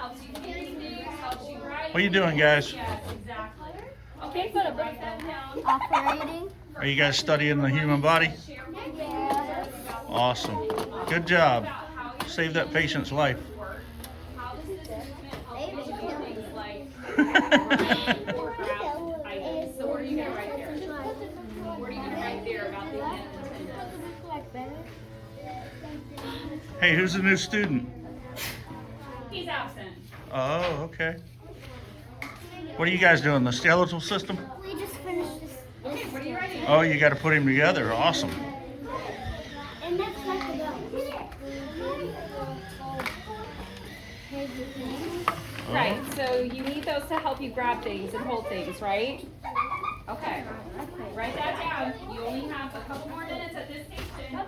helps you think things, helps you write. What are you doing, guys? Yes, exactly. Okay, so write that down. Operating. Are you guys studying the human body? Yes. Awesome. Good job. Save that patient's life. How does this movement help you do things like or grab items? So where are you going to write there? Where are you going to write there about the attendance? Hey, who's the new student? He's absent. Oh, okay. What are you guys doing? The skeletal system? We just finished this. Okay, what are you writing? Oh, you got to put him together. Awesome. And that's like the Right, so you need those to help you grab things and hold things, right? Okay, write that down. You only have a couple more minutes at this station.